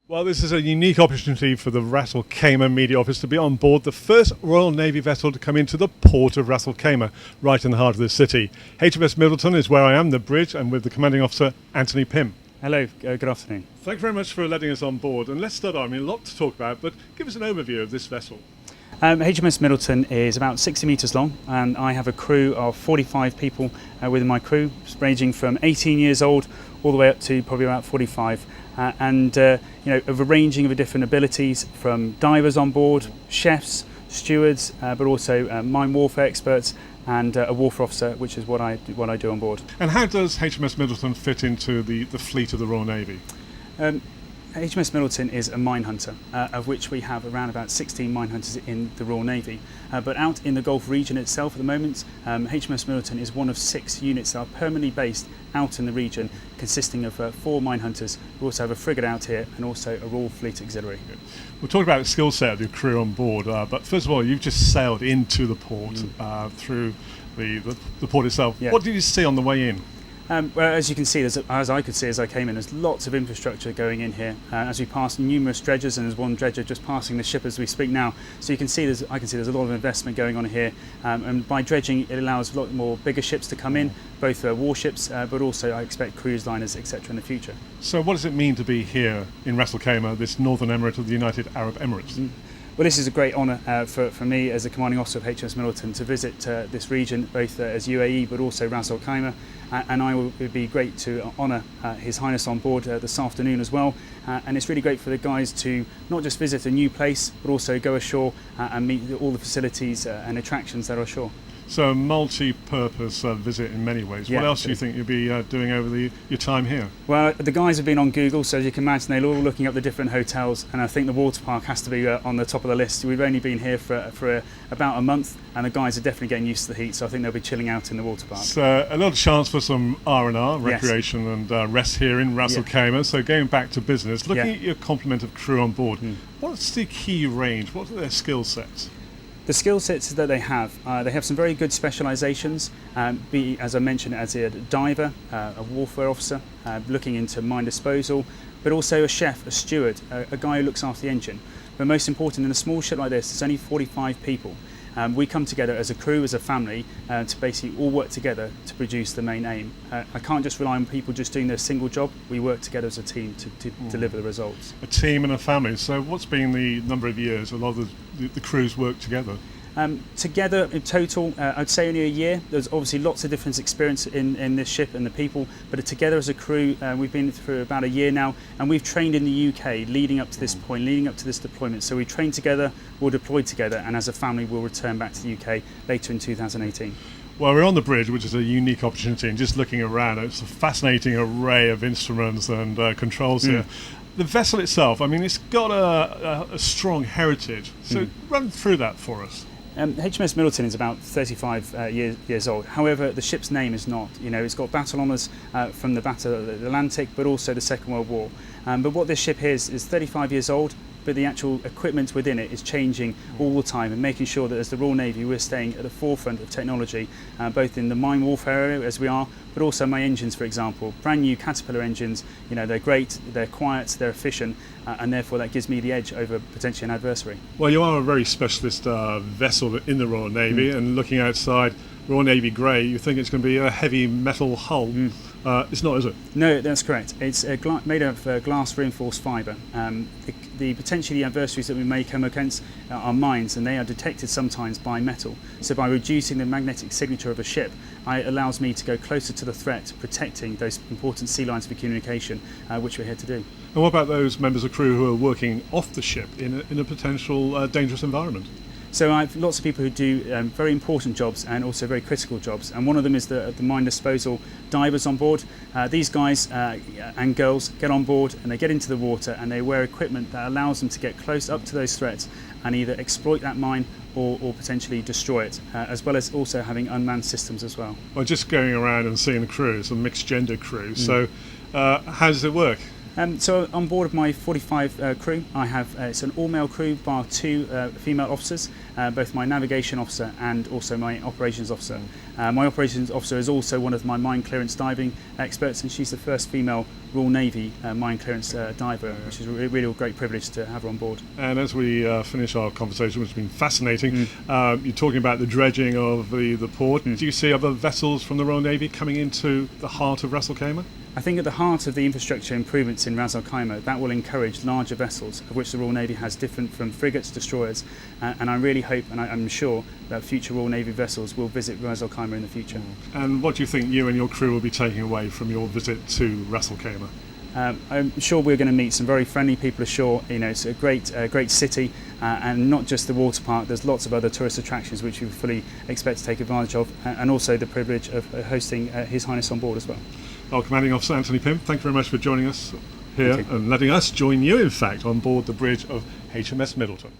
Well, this is a unique opportunity for the Ras Al Khaimah Media Office to be on board the first Royal Navy vessel to come into the port of Ras Al Khaimah, right in the heart of the city. HMS Middleton is where I am, the bridge, and with the Commanding Officer, Anthony Pimm. Hello, good afternoon. Thank you very much for letting us on board. And let's start on, a lot to talk about, but give us an overview of this vessel. HMS Middleton is about 60 metres long, and I have a crew of 45 people within my crew, ranging from 18 years old all the way up to probably about 45. Of a ranging of different abilities, from divers on board, chefs, stewards, but also mine warfare experts and a warfare officer, which is what I do on board. And how does HMS Middleton fit into the fleet of the Royal Navy? HMS Middleton is a mine hunter, of which we have around about 16 mine hunters in the Royal Navy. But out in the Gulf region itself at the moment, HMS Middleton is one of 6 units that are permanently based out in the region, consisting of 4 mine hunters. We also have a frigate out here and also a Royal Fleet Auxiliary. We'll talk about the skill set of your crew on board, but first of all, you've just sailed into the port through the port itself. Yeah. What did you see on the way in? Well, as you can see, as I could see as I came in, there's lots of infrastructure going in here. As we pass numerous dredgers, and there's one dredger just passing the ship as we speak now. So you can see I can see there's a lot of investment going on here. And by dredging, it allows a lot more bigger ships to come in, both warships, but also I expect cruise liners, etc. in the future. So what does it mean to be here in Ras Al Khaimah, this northern emirate of the United Arab Emirates? Well, this is a great honour for me as a commanding officer of HMS Middleton to visit this region, both as UAE but also Ras Al Khaimah, and it would be great to honour His Highness on board this afternoon as well. And it's really great for the guys to not just visit a new place, but also go ashore and meet all the facilities and attractions that are ashore. So a multi-purpose visit in many ways. Yeah, what else do you think you'll be doing over your time here? Well, the guys have been on Google, so as you can imagine, they're all looking up the different hotels, and I think the water park has to be on the top of the list. We've only been here for about a month, and the guys are definitely getting used to the heat, so I think they'll be chilling out in the water park. So a lot of chance for some R&R, recreation, and rest here in Ras Al Khaimah. So going back to business, looking at your complement of crew on board, what's the key range? What are their skill sets? The skill sets that they have some very good specialisations, as I mentioned, as a diver, a warfare officer, looking into mine disposal, but also a chef, a steward, a guy who looks after the engine. But most important, in a small ship like this, it's only 45 people. We come together as a crew, as a family, to basically all work together to produce the main aim. I can't just rely on people just doing their single job. We work together as a team to deliver the results. A team and a family. So what's been the number of years a lot of the crews work together? Together in total, I'd say only a year. There's obviously lots of different experience in this ship and the people, but together as a crew, we've been through about a year now, and we've trained in the UK leading up to this point, leading up to this deployment. So we trained together, we'll deploy together, and as a family we'll return back to the UK later in 2018. Well, we're on the bridge, which is a unique opportunity, and just looking around, it's a fascinating array of instruments and controls here. The vessel itself, it's got a strong heritage, so run through that for us. HMS Middleton is about 35 years old. However, the ship's name is not. It's got battle honours from the Battle of the Atlantic, but also the Second World War. But what this ship is 35 years old, but the actual equipment within it is changing all the time, and making sure that as the Royal Navy we're staying at the forefront of technology, both in the mine warfare area as we are, but also my engines, for example. Brand new Caterpillar engines, they're great, they're quiet, they're efficient, and therefore that gives me the edge over potentially an adversary. Well, you are a very specialist vessel in the Royal Navy, and looking outside Royal Navy grey, you think it's going to be a heavy metal hull. It's not, is it? No, that's correct. It's made of glass reinforced fibre. The potentially adversaries that we may come against are mines, and they are detected sometimes by metal. So by reducing the magnetic signature of a ship, it allows me to go closer to the threat, protecting those important sea lines for communication, which we're here to do. And what about those members of crew who are working off the ship in a potential dangerous environment? So I have lots of people who do very important jobs and also very critical jobs, and one of them is the mine disposal divers on board. These guys and girls get on board and they get into the water, and they wear equipment that allows them to get close up to those threats and either exploit that mine or potentially destroy it, as well as also having unmanned systems as well. Well, just going around and seeing the crew, it's a mixed gender crew, so how does it work? So on board of my 45 crew, I have it's an all-male crew bar 2 female officers, both my navigation officer and also my operations officer. My operations officer is also one of my mine clearance diving experts, and she's the first female Royal Navy mine clearance diver, which is really a great privilege to have her on board. And as we finish our conversation, which has been fascinating, you're talking about the dredging of the port. Do you see other vessels from the Royal Navy coming into the heart of Ras Al Khaimah? I think at the heart of the infrastructure improvements in Ras Al Khaimah, that will encourage larger vessels, of which the Royal Navy has different from frigates, destroyers, and I really hope, and I'm sure, that future Royal Navy vessels will visit Ras Al Khaimah in the future. And what do you think you and your crew will be taking away from your visit to Ras Al Khaimah? I'm sure we're going to meet some very friendly people ashore. You know, it's a great city, and not just the water park. There's lots of other tourist attractions which we fully expect to take advantage of, and also the privilege of hosting His Highness on board as well. Well, Commanding Officer Anthony Pimm, thank you very much for joining us here and letting us join you, in fact, on board the bridge of HMS Middleton.